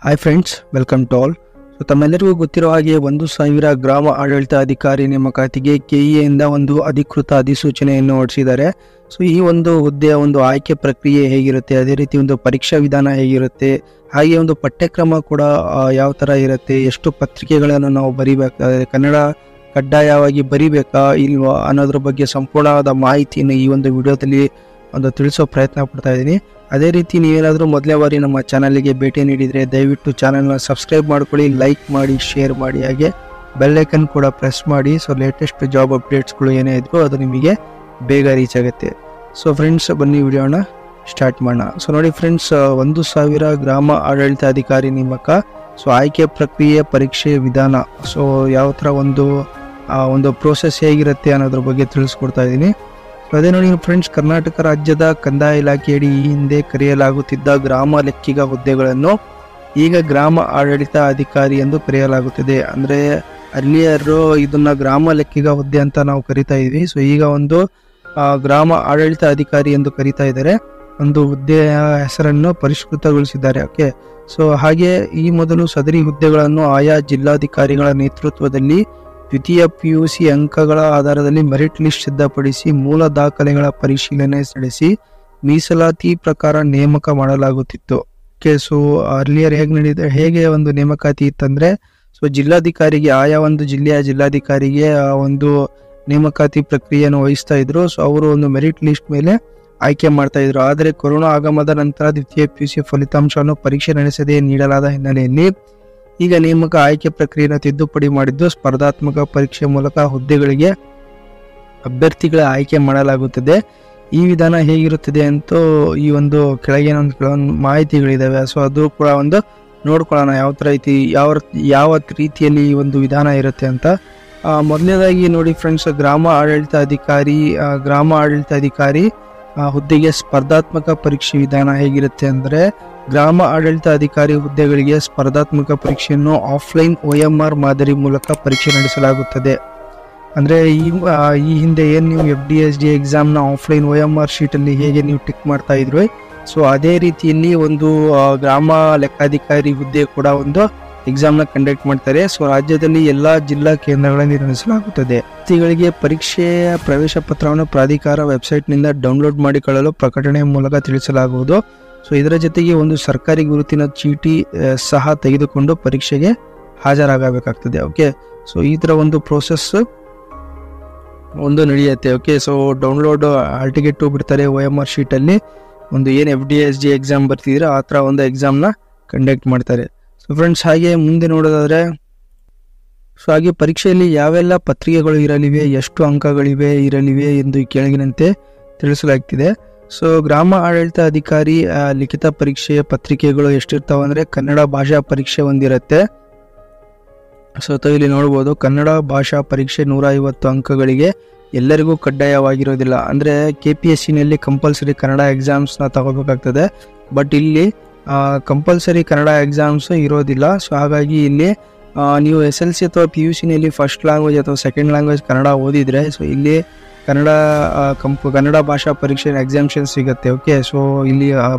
Hi friends, welcome to all. So ತಮ್ಮೆಲ್ಲರಿಗೂ ಗೊತ್ತಿರೋ ಹಾಗೆ 1,000 ಗ್ರಾಮ ಆಡಳಿತ ಅಧಿಕಾರಿ ನೇಮಕಾತಿಗೆ ಕೆಇಎಯಿಂದ ಒಂದು ಅಧಿಕೃತ ಅಧಿಸೂಚನೆಯನ್ನು ಹೊರಡಿಸಿದ್ದಾರೆ. ಸೊ ಈ ಒಂದು ಹುದ್ದೆಯ ಒಂದು ಆಯ್ಕೆ ಪ್ರಕ್ರಿಯೆ ಹೇಗಿರುತ್ತೆ, ಅದೇ ರೀತಿ ಒಂದು ಪರೀಕ್ಷಾ ವಿಧಾನ ಹೇಗಿರುತ್ತೆ, ಹಾಗೆ ಒಂದು ಪಠ್ಯಕ್ರಮ ಕೂಡ ಯಾವ ಥರ ಇರುತ್ತೆ, ಎಷ್ಟು ಪತ್ರಿಕೆಗಳನ್ನು ನಾವು ಬರಿಬೇಕಾದ್ರೆ, ಕನ್ನಡ ಕಡ್ಡಾಯವಾಗಿ ಬರಿಬೇಕಾ ಇಲ್ವಾ ಅನ್ನೋದ್ರ ಬಗ್ಗೆ ಸಂಪೂರ್ಣವಾದ ಮಾಹಿತಿಯನ್ನು ಈ ಒಂದು ವಿಡಿಯೋದಲ್ಲಿ ಒಂದು ತಿಳಿಸೋ ಪ್ರಯತ್ನ ಪಡ್ತಾ ಇದ್ದೀನಿ. ಅದೇ ರೀತಿ ನೀವೇನಾದರೂ ಮೊದಲನೇ ಬಾರಿ ನಮ್ಮ ಚಾನಲ್ಗೆ ಭೇಟಿ ನೀಡಿದರೆ ದಯವಿಟ್ಟು ಚಾನಲ್ನ ಸಬ್ಸ್ಕ್ರೈಬ್ ಮಾಡ್ಕೊಳ್ಳಿ, ಲೈಕ್ ಮಾಡಿ, ಶೇರ್ ಮಾಡಿ, ಹಾಗೆ ಬೆಲ್ಲೈಕನ್ ಕೂಡ ಪ್ರೆಸ್ ಮಾಡಿ. ಸೊ ಲೇಟೆಸ್ಟ್ ಜಾಬ್ ಅಪ್ಡೇಟ್ಸ್ಗಳು ಏನೇ ಇದ್ರೂ ಅದು ನಿಮಗೆ ಬೇಗ ರೀಚ್ ಆಗುತ್ತೆ. ಸೊ ಫ್ರೆಂಡ್ಸ್, ಬನ್ನಿ ವಿಡಿಯೋನ ಸ್ಟಾರ್ಟ್ ಮಾಡೋಣ. ಸೊ ನೋಡಿ ಫ್ರೆಂಡ್ಸ್, 1,000 ಗ್ರಾಮ ಆಡಳಿತ ಅಧಿಕಾರಿ ನೇಮಕ. ಸೊ ಆಯ್ಕೆ ಪ್ರಕ್ರಿಯೆ, ಪರೀಕ್ಷೆ ವಿಧಾನ, ಸೊ ಯಾವ ಥರ ಒಂದು ಪ್ರೋಸೆಸ್ ಹೇಗಿರುತ್ತೆ ಅನ್ನೋದ್ರ ಬಗ್ಗೆ ತಿಳಿಸ್ಕೊಡ್ತಾ ಇದ್ದೀನಿ. ಸೊ ಅದೇ ನೋಡಿ ಫ್ರೆಂಡ್ಸ್, ಕರ್ನಾಟಕ ರಾಜ್ಯದ ಕಂದಾಯ ಇಲಾಖೆಯಡಿ ಈ ಹಿಂದೆ ಕರೆಯಲಾಗುತ್ತಿದ್ದ ಗ್ರಾಮ ಲೆಕ್ಕಿಗ ಹುದ್ದೆಗಳನ್ನು ಈಗ ಗ್ರಾಮ ಆಡಳಿತ ಅಧಿಕಾರಿ ಎಂದು ಕರೆಯಲಾಗುತ್ತದೆ. ಅಂದರೆ ಅರ್ಲಿಯರು ಇದನ್ನ ಗ್ರಾಮ ಲೆಕ್ಕಿಗ ಹುದ್ದೆ ಅಂತ ನಾವು ಕರಿತಾ ಇದ್ವಿ. ಸೊ ಈಗ ಒಂದು ಗ್ರಾಮ ಆಡಳಿತ ಅಧಿಕಾರಿ ಎಂದು ಕರಿತಾ ಇದ್ದಾರೆ. ಒಂದು ಹುದ್ದೆಯ ಹೆಸರನ್ನು ಪರಿಷ್ಕೃತಗೊಳಿಸಿದ್ದಾರೆ. ಓಕೆ, ಸೊ ಹಾಗೆ ಈ ಮೊದಲು ಸದರಿ ಹುದ್ದೆಗಳನ್ನು ಆಯಾ ಜಿಲ್ಲಾಧಿಕಾರಿಗಳ ನೇತೃತ್ವದಲ್ಲಿ ದ್ವಿತೀಯ PUC ಅಂಕಗಳ ಆಧಾರದಲ್ಲಿ ಮೆರಿಟ್ ಲಿಸ್ಟ್ ಸಿದ್ಧಪಡಿಸಿ ಮೂಲ ದಾಖಲೆಗಳ ಪರಿಶೀಲನೆ ನಡೆಸಿ ಮೀಸಲಾತಿ ಪ್ರಕಾರ ನೇಮಕ ಮಾಡಲಾಗುತ್ತಿತ್ತು. ಓಕೆ, ಸೊ ಅರ್ಲಿಯರ್ ಹೇಗೆ ಒಂದು ನೇಮಕಾತಿ ಇತ್ತಂದ್ರೆ, ಸೊ ಜಿಲ್ಲಾಧಿಕಾರಿಗೆ, ಆಯಾ ಒಂದು ಜಿಲ್ಲೆಯ ಜಿಲ್ಲಾಧಿಕಾರಿಗೆ ಒಂದು ನೇಮಕಾತಿ ಪ್ರಕ್ರಿಯೆಯನ್ನು ವಹಿಸ್ತಾ ಇದ್ರು. ಸೊ ಅವರು ಒಂದು ಮೆರಿಟ್ ಲಿಸ್ಟ್ ಮೇಲೆ ಆಯ್ಕೆ ಮಾಡ್ತಾ ಇದ್ರು. ಆದರೆ ಕೊರೋನಾ ಆಗಮನದ ನಂತರ ದ್ವಿತೀಯ PUC ಫಲಿತಾಂಶವನ್ನು ಪರೀಕ್ಷೆ ನಡೆಸದೆ ನೀಡಲಾದ ಹಿನ್ನೆಲೆಯಲ್ಲಿ ಈಗ ನೇಮಕ ಆಯ್ಕೆ ಪ್ರಕ್ರಿಯೆಯನ್ನು ತಿದ್ದುಪಡಿ ಮಾಡಿದ್ದು ಸ್ಪರ್ಧಾತ್ಮಕ ಪರೀಕ್ಷೆ ಮೂಲಕ ಹುದ್ದೆಗಳಿಗೆ ಅಭ್ಯರ್ಥಿಗಳ ಆಯ್ಕೆ ಮಾಡಲಾಗುತ್ತದೆ. ಈ ವಿಧಾನ ಹೇಗಿರುತ್ತದೆ ಅಂತೂ ಈ ಒಂದು ಕೆಳಗಿನ ಕೆಲವೊಂದು ಮಾಹಿತಿಗಳಿದಾವೆ. ಸೊ ಅದು ಕೂಡ ಒಂದು ನೋಡ್ಕೊಳ್ಳೋಣ, ಯಾವ ಥರ ಐತಿ, ಯಾವ ರೀತಿಯಲ್ಲಿ ಈ ಒಂದು ವಿಧಾನ ಇರುತ್ತೆ ಅಂತ. ಮೊದಲನೇದಾಗಿ ನೋಡಿ ಫ್ರೆಂಡ್ಸ್, ಗ್ರಾಮ ಆಡಳಿತ ಅಧಿಕಾರಿ ಹುದ್ದೆಗೆ ಸ್ಪರ್ಧಾತ್ಮಕ ಪರೀಕ್ಷೆ ವಿಧಾನ ಹೇಗಿರುತ್ತೆ ಅಂದರೆ, ಗ್ರಾಮ ಆಡಳಿತ ಅಧಿಕಾರಿ ಹುದ್ದೆಗಳಿಗೆ ಸ್ಪರ್ಧಾತ್ಮಕ ಪರೀಕ್ಷೆಯನ್ನು ಆಫ್ಲೈನ್ OMR ಮಾದರಿ ಮೂಲಕ ಪರೀಕ್ಷೆ ನಡೆಸಲಾಗುತ್ತದೆ. ಅಂದರೆ ಈ ಹಿಂದೆ ಏನು ನೀವು FDSD ಎಕ್ಸಾಮ್ನ ಆಫ್ಲೈನ್ OMR ಶೀಟಲ್ಲಿ ಹೇಗೆ ನೀವು ಟಿಕ್ ಮಾಡ್ತಾ ಇದ್ರು, ಸೊ ಅದೇ ರೀತಿಯಲ್ಲಿ ಒಂದು ಗ್ರಾಮ ಲೆಕ್ಕಾಧಿಕಾರಿ ಹುದ್ದೆ ಕೂಡ ಒಂದು ಎಕ್ಸಾಮ್ನ ಕಂಡಕ್ಟ್ ಮಾಡ್ತಾರೆ. ಸೊ ರಾಜ್ಯದಲ್ಲಿ ಎಲ್ಲ ಜಿಲ್ಲಾ ಕೇಂದ್ರಗಳಲ್ಲಿ ನಡೆಸಲಾಗುತ್ತದೆ. ವ್ಯಕ್ತಿಗಳಿಗೆ ಪರೀಕ್ಷೆಯ ಪ್ರವೇಶ ಪತ್ರವನ್ನು ಪ್ರಾಧಿಕಾರ ವೆಬ್ಸೈಟ್ನಿಂದ ಡೌನ್ಲೋಡ್ ಮಾಡಿಕೊಳ್ಳಲು ಪ್ರಕಟಣೆ ಮೂಲಕ ತಿಳಿಸಲಾಗುವುದು. ಸೊ ಇದರ ಜೊತೆಗೆ ಒಂದು ಸರ್ಕಾರಿ ಗುರುತಿನ ಚೀಟಿ ಸಹ ತೆಗೆದುಕೊಂಡು ಪರೀಕ್ಷೆಗೆ ಹಾಜರಾಗಬೇಕಾಗ್ತದೆ. ಓಕೆ, ಸೊ ಈ ಥರ ಒಂದು ಪ್ರೋಸೆಸ್ ಒಂದು ನಡೆಯುತ್ತೆ. Okay, so download hall ticket ಬಿಡ್ತಾರೆ OMR ಶೀಟಲ್ಲಿ. ಒಂದು ಏನು FDSD ಎಕ್ಸಾಮ್ ಬರ್ತಿದ್ರೆ ಆ ಥರ ಒಂದು ಎಕ್ಸಾಮ್ನ ಕಂಡಕ್ಟ್ ಮಾಡ್ತಾರೆ. ಸೊ ಫ್ರೆಂಡ್ಸ್, ಹಾಗೆ ಮುಂದೆ ನೋಡೋದಾದರೆ, ಸೊ ಹಾಗೆ ಪರೀಕ್ಷೆಯಲ್ಲಿ ಯಾವೆಲ್ಲ ಪತ್ರಿಕೆಗಳು ಇರಲಿವೆ, ಎಷ್ಟು ಅಂಕಗಳಿವೆ ಇರಲಿವೆ ಎಂದು ಕೆಳಗಿನಂತೆ ತಿಳಿಸಲಾಗ್ತಿದೆ. ಸೊ ಗ್ರಾಮ ಆಡಳಿತ ಅಧಿಕಾರಿ ಲಿಖಿತ ಪರೀಕ್ಷೆಯ ಪತ್ರಿಕೆಗಳು ಎಷ್ಟಿರ್ತಾವೆ ಅಂದರೆ, ಕನ್ನಡ ಭಾಷಾ ಪರೀಕ್ಷೆ ಒಂದಿರುತ್ತೆ. ಸೊ ಇಲ್ಲಿ ನೋಡ್ಬೋದು, ಕನ್ನಡ ಭಾಷಾ ಪರೀಕ್ಷೆ 150 ಅಂಕಗಳಿಗೆ ಎಲ್ಲರಿಗೂ ಕಡ್ಡಾಯವಾಗಿರೋದಿಲ್ಲ. ಅಂದರೆ KPSCನಲ್ಲಿ ಕಂಪಲ್ಸರಿ ಕನ್ನಡ ಎಕ್ಸಾಮ್ಸ್ನ ತಗೋಬೇಕಾಗ್ತದೆ, ಬಟ್ ಇಲ್ಲಿ ಕಂಪಲ್ಸರಿ ಕನ್ನಡ ಎಕ್ಸಾಮ್ಸ್ ಇರೋದಿಲ್ಲ. ಸೊ ಹಾಗಾಗಿ ಇಲ್ಲಿ ನೀವು SLC ಅಥವಾ PUCನಲ್ಲಿ ಫಸ್ಟ್ ಲ್ಯಾಂಗ್ವೇಜ್ ಅಥವಾ ಸೆಕೆಂಡ್ ಲ್ಯಾಂಗ್ವೇಜ್ ಕನ್ನಡ ಓದಿದರೆ, ಸೊ ಇಲ್ಲಿ ಕನ್ನಡ ಭಾಷಾ ಪರೀಕ್ಷೆ ಎಕ್ಸಾಮ್ಷನ್ ಸಿಗುತ್ತೆ. ಓಕೆ, ಸೊ ಇಲ್ಲಿ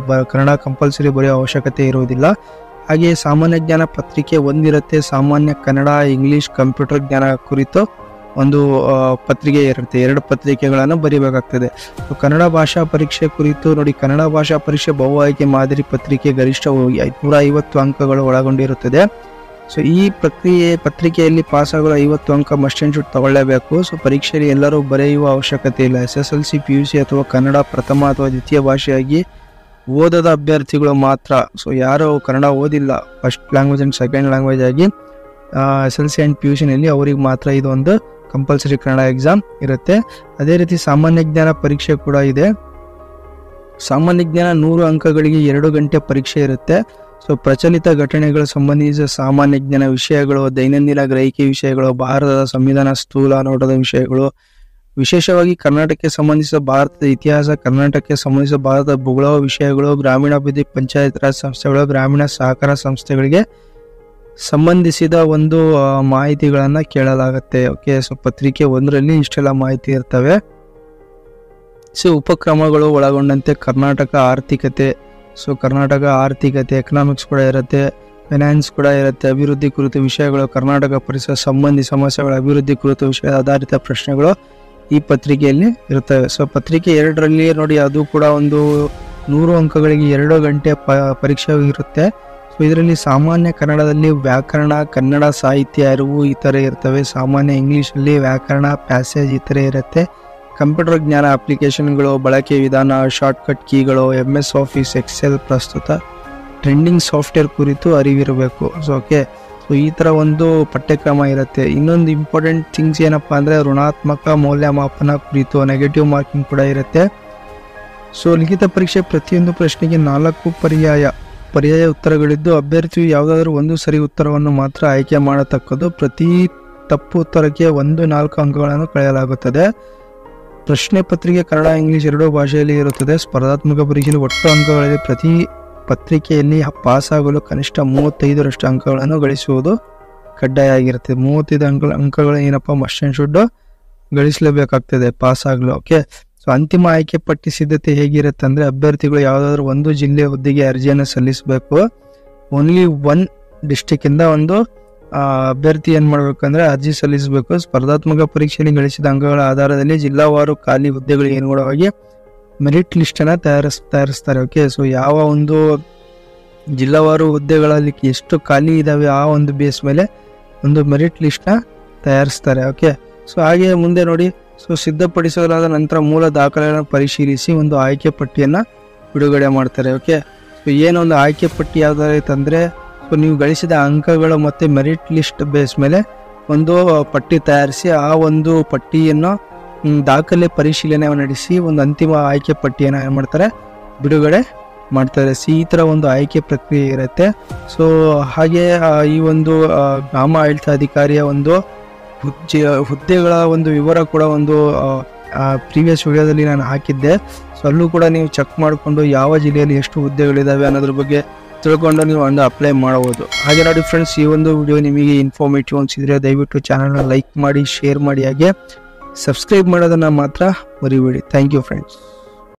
ಕನ್ನಡ ಕಂಪಲ್ಸರಿ ಬರೆಯೋ ಅವಶ್ಯಕತೆ ಇರೋದಿಲ್ಲ. ಹಾಗೆ ಸಾಮಾನ್ಯ ಜ್ಞಾನ ಪತ್ರಿಕೆ ಒಂದಿರುತ್ತೆ. ಸಾಮಾನ್ಯ ಕನ್ನಡ, ಇಂಗ್ಲೀಷ್, ಕಂಪ್ಯೂಟರ್ ಜ್ಞಾನ ಕುರಿತು ಒಂದು ಪತ್ರಿಕೆ ಇರುತ್ತೆ. 2 ಪತ್ರಿಕೆಗಳನ್ನು ಬರೀಬೇಕಾಗ್ತದೆ. ಸೊ ಕನ್ನಡ ಭಾಷಾ ಪರೀಕ್ಷೆ ಕುರಿತು ನೋಡಿ, ಕನ್ನಡ ಭಾಷಾ ಪರೀಕ್ಷೆ ಬಹು ಆಯ್ಕೆ ಮಾದರಿ ಪತ್ರಿಕೆ ಗರಿಷ್ಠ 150 ಅಂಕಗಳು ಒಳಗೊಂಡಿರುತ್ತದೆ. ಸೊ ಈ ಪತ್ರಿಕೆಯಲ್ಲಿ ಪಾಸಾಗಲು 50 ಅಂಕ ಮಸ್ಟ್ ಆ್ಯಂಡ್ ಶುಡ್ ತಗೊಳ್ಳೇಬೇಕು. ಸೊ ಪರೀಕ್ಷೆಯಲ್ಲಿ ಎಲ್ಲರೂ ಬರೆಯುವ ಅವಶ್ಯಕತೆ ಇಲ್ಲ. SSLC, PUC ಅಥವಾ ಕನ್ನಡ ಪ್ರಥಮ ಅಥವಾ ದ್ವಿತೀಯ ಭಾಷೆಯಾಗಿ ಓದದ ಅಭ್ಯರ್ಥಿಗಳು ಮಾತ್ರ. ಸೊ ಯಾರು ಕನ್ನಡ ಓದಿಲ್ಲ first language and second language ಆಗಿ SLC ಆ್ಯಂಡ್ PUCನಲ್ಲಿ ಅವರಿಗೆ ಮಾತ್ರ ಇದೊಂದು ಕಂಪಲ್ಸರಿ ಕನ್ನಡ ಎಕ್ಸಾಮ್ ಇರುತ್ತೆ. ಅದೇ ರೀತಿ ಸಾಮಾನ್ಯ ಜ್ಞಾನ ಪರೀಕ್ಷೆ ಕೂಡ ಇದೆ. ಸಾಮಾನ್ಯ ಜ್ಞಾನ 100 ಅಂಕಗಳಿಗೆ 2 ಗಂಟೆ ಪರೀಕ್ಷೆ ಇರುತ್ತೆ. ಸೊ ಪ್ರಚಲಿತ ಘಟನೆಗಳು ಸಂಬಂಧಿಸಿದ ಸಾಮಾನ್ಯ ಜ್ಞಾನ ವಿಷಯಗಳು, ದೈನಂದಿನ ಗ್ರಹಿಕೆ ವಿಷಯಗಳು, ಭಾರತದ ಸಂವಿಧಾನ ಸ್ಥೂಲ ನೋಟದ ವಿಷಯಗಳು, ವಿಶೇಷವಾಗಿ ಕರ್ನಾಟಕಕ್ಕೆ ಸಂಬಂಧಿಸಿದ ಭಾರತದ ಇತಿಹಾಸ, ಕರ್ನಾಟಕಕ್ಕೆ ಸಂಬಂಧಿಸಿದ ಭಾರತದ ಭೂಗೋಳ ವಿಷಯಗಳು, ಗ್ರಾಮೀಣಾಭಿವೃದ್ಧಿ, ಪಂಚಾಯತ್ ರಾಜ್ ಸಂಸ್ಥೆಗಳು, ಗ್ರಾಮೀಣ ಸಹಕಾರ ಸಂಸ್ಥೆಗಳಿಗೆ ಸಂಬಂಧಿಸಿದ ಒಂದು ಮಾಹಿತಿಗಳನ್ನು ಕೇಳಲಾಗುತ್ತೆ. ಓಕೆ, ಸೊ ಪತ್ರಿಕೆ 1ರಲ್ಲಿ ಇಷ್ಟೆಲ್ಲ ಮಾಹಿತಿ ಇರ್ತವೆ. ಸೊ ಉಪಕ್ರಮಗಳು ಒಳಗೊಂಡಂತೆ ಕರ್ನಾಟಕ ಆರ್ಥಿಕತೆ, ಸೊ ಕರ್ನಾಟಕ ಆರ್ಥಿಕತೆ ಎಕನಾಮಿಕ್ಸ್ ಕೂಡ ಇರುತ್ತೆ. ಫೈನಾನ್ಸ್ ಕೂಡ ಇರುತ್ತೆ. ಅಭಿವೃದ್ಧಿ ಕುರಿತ ವಿಷಯಗಳು, ಕರ್ನಾಟಕ ಪರಿಸರ ಸಂಬಂಧಿ ಸಮಸ್ಯೆಗಳ ಅಭಿವೃದ್ಧಿ ಕುರಿತ ವಿಷಯ ಆಧಾರಿತ ಪ್ರಶ್ನೆಗಳು ಈ ಪತ್ರಿಕೆಯಲ್ಲಿ ಇರುತ್ತವೆ. ಸೊ ಪತ್ರಿಕೆ 2ರಲ್ಲಿ ನೋಡಿ, ಅದು ಕೂಡ ಒಂದು 100 ಅಂಕಗಳಿಗೆ 2 ಗಂಟೆ ಪರೀಕ್ಷೆ ಇರುತ್ತೆ. ಸೊ ಇದರಲ್ಲಿ ಸಾಮಾನ್ಯ ಕನ್ನಡದಲ್ಲಿ ವ್ಯಾಕರಣ, ಕನ್ನಡ ಸಾಹಿತ್ಯ ಅರಿವು ಈ ಥರ ಇರ್ತವೆ. ಸಾಮಾನ್ಯ ಇಂಗ್ಲೀಷಲ್ಲಿ ವ್ಯಾಕರಣ, ಪ್ಯಾಸೇಜ್ ಈ ಥರ ಇರುತ್ತೆ. ಕಂಪ್ಯೂಟರ್ ಜ್ಞಾನ, ಅಪ್ಲಿಕೇಶನ್ಗಳು, ಬಳಕೆ ವಿಧಾನ, ಶಾರ್ಟ್ಕಟ್ ಕೀಗಳು, MS ಆಫೀಸ್, ಎಕ್ಸೆಲ್, ಪ್ರಸ್ತುತ ಟ್ರೆಂಡಿಂಗ್ ಸಾಫ್ಟ್ವೇರ್ ಕುರಿತು ಅರಿವಿರಬೇಕು. ಸೊ ಓಕೆ, ಸೊ ಈ ಥರ ಒಂದು ಪಠ್ಯಕ್ರಮ ಇರುತ್ತೆ. ಇನ್ನೊಂದು ಇಂಪಾರ್ಟೆಂಟ್ ಥಿಂಗ್ಸ್ ಏನಪ್ಪ ಅಂದರೆ ಋಣಾತ್ಮಕ ಮೌಲ್ಯಮಾಪನ ಕುರಿತು ನೆಗೆಟಿವ್ ಮಾರ್ಕಿಂಗ್ ಕೂಡ ಇರುತ್ತೆ. ಸೊ ಲಿಖಿತ ಪರೀಕ್ಷೆ ಪ್ರತಿಯೊಂದು ಪ್ರಶ್ನೆಗೆ 4 ಪರ್ಯಾಯ ಉತ್ತರಗಳಿದ್ದು ಅಭ್ಯರ್ಥಿಯು ಯಾವುದಾದ್ರೂ ಒಂದು ಸರಿ ಉತ್ತರವನ್ನು ಮಾತ್ರ ಆಯ್ಕೆ ಮಾಡತಕ್ಕದ್ದು. ಪ್ರತಿ ತಪ್ಪು ಉತ್ತರಕ್ಕೆ 4 ಅಂಕಗಳನ್ನು ಕಳೆಯಲಾಗುತ್ತದೆ. ಪ್ರಶ್ನೆ ಪತ್ರಿಕೆ ಕನ್ನಡ, ಇಂಗ್ಲಿಷ್ 2 ಭಾಷೆಯಲ್ಲಿ ಇರುತ್ತದೆ. ಸ್ಪರ್ಧಾತ್ಮಕ ಪರೀಕ್ಷೆಯಲ್ಲಿ ಒಟ್ಟು ಅಂಕಗಳಲ್ಲಿ ಪ್ರತಿ ಪತ್ರಿಕೆಯಲ್ಲಿ ಪಾಸಾಗಲು ಕನಿಷ್ಠ 35ರಷ್ಟು ಅಂಕಗಳನ್ನು ಗಳಿಸುವುದು ಕಡ್ಡಾಯ ಆಗಿರುತ್ತೆ. 35 ಅಂಕಗಳು ಏನಪ್ಪ ಮಸ್ಟ್ ಆ್ಯಂಡ್ ಶುಡ್ ಗಳಿಸಲೇಬೇಕಾಗ್ತದೆ ಪಾಸ್ ಆಗಲು. ಓಕೆ, ಸೊ ಅಂತಿಮ ಆಯ್ಕೆ ಪಟ್ಟಿ ಸಿದ್ಧತೆ ಹೇಗಿರುತ್ತೆ ಅಂದರೆ ಅಭ್ಯರ್ಥಿಗಳು ಯಾವುದಾದ್ರೂ ಒಂದು ಜಿಲ್ಲೆ ಹುದ್ದೆಗೆ ಅರ್ಜಿಯನ್ನು ಸಲ್ಲಿಸಬೇಕು. ಓನ್ಲಿ 1 ಡಿಸ್ಟಿಕ್ಕಿಂದ ಒಂದು ಅಭ್ಯರ್ಥಿ ಏನು ಮಾಡಬೇಕಂದ್ರೆ ಅರ್ಜಿ ಸಲ್ಲಿಸಬೇಕು. ಸ್ಪರ್ಧಾತ್ಮಕ ಪರೀಕ್ಷೆಯಲ್ಲಿ ಗಳಿಸಿದ ಅಂಕಗಳ ಆಧಾರದಲ್ಲಿ ಜಿಲ್ಲಾವಾರು ಖಾಲಿ ಹುದ್ದೆಗಳಿಗೆ ಅನುಗುಣವಾಗಿ ಮೆರಿಟ್ ಲಿಸ್ಟನ್ನು ತಯಾರಿಸ್ತಾರೆ. ಓಕೆ, ಸೊ ಯಾವ ಒಂದು ಜಿಲ್ಲಾವಾರು ಹುದ್ದೆಗಳಲ್ಲಿ ಎಷ್ಟು ಖಾಲಿ ಇದ್ದಾವೆ ಆ ಒಂದು ಬೇಸ್ ಮೇಲೆ ಒಂದು ಮೆರಿಟ್ ಲಿಸ್ಟ್ನ ತಯಾರಿಸ್ತಾರೆ. ಓಕೆ, ಸೊ ಹಾಗೆ ಮುಂದೆ ನೋಡಿ, ಸೊ ಸಿದ್ಧಪಡಿಸಲಾದ ನಂತರ ಮೂಲ ದಾಖಲೆಗಳನ್ನು ಪರಿಶೀಲಿಸಿ ಒಂದು ಆಯ್ಕೆ ಪಟ್ಟಿಯನ್ನು ಬಿಡುಗಡೆ ಮಾಡ್ತಾರೆ. ಓಕೆ, ಸೊ ಏನೊಂದು ಆಯ್ಕೆ ಪಟ್ಟಿ ಯಾವುದಾಯ್ತಂದರೆ, ಸೊ ನೀವು ಗಳಿಸಿದ ಅಂಕಗಳು ಮತ್ತು ಮೆರಿಟ್ ಲಿಸ್ಟ್ ಬೇಸ್ ಮೇಲೆ ಒಂದು ಪಟ್ಟಿ ತಯಾರಿಸಿ ಆ ಒಂದು ಪಟ್ಟಿಯನ್ನು ದಾಖಲೆ ಪರಿಶೀಲನೆ ನಡೆಸಿ ಒಂದು ಅಂತಿಮ ಆಯ್ಕೆ ಪಟ್ಟಿಯನ್ನು ಏನು ಮಾಡ್ತಾರೆ, ಬಿಡುಗಡೆ ಮಾಡ್ತಾರೆ. ಈ ಥರ ಒಂದು ಆಯ್ಕೆ ಪ್ರಕ್ರಿಯೆ ಇರುತ್ತೆ. ಸೊ ಹಾಗೆ ಈ ಒಂದು ಗ್ರಾಮ ಆಡಳಿತಾಧಿಕಾರಿಯ ಒಂದು ಹುದ್ದೆಗಳ ಒಂದು ವಿವರ ಕೂಡ ಒಂದು ಪ್ರೀವಿಯಸ್ ವಿಡಿಯೋದಲ್ಲಿ ನಾನು ಹಾಕಿದ್ದೆ. ಸೊ ಅಲ್ಲೂ ಕೂಡ ನೀವು ಚೆಕ್ ಮಾಡಿಕೊಂಡು ಯಾವ ಜಿಲ್ಲೆಯಲ್ಲಿ ಎಷ್ಟು ಹುದ್ದೆಗಳಿದ್ದಾವೆ ಅನ್ನೋದ್ರ ಬಗ್ಗೆ ತಿಳ್ಕೊಂಡು ನೀವು ಒಂದು ಅಪ್ಲೈ ಮಾಡಬಹುದು. ಹಾಗೆ ನೋಡಿ ಫ್ರೆಂಡ್ಸ್, ಈ ಒಂದು ವಿಡಿಯೋ ನಿಮಗೆ ಇನ್ಫಾರ್ಮೇಟಿವ್ ಅನಿಸಿದರೆ ದಯವಿಟ್ಟು ಚಾನಲ್ನ ಲೈಕ್ ಮಾಡಿ, ಶೇರ್ ಮಾಡಿ, ಹಾಗೆ ಸಬ್ಸ್ಕ್ರೈಬ್ ಮಾಡೋದನ್ನು ಮಾತ್ರ ಮರಿಬೇಡಿ. Thank you friends.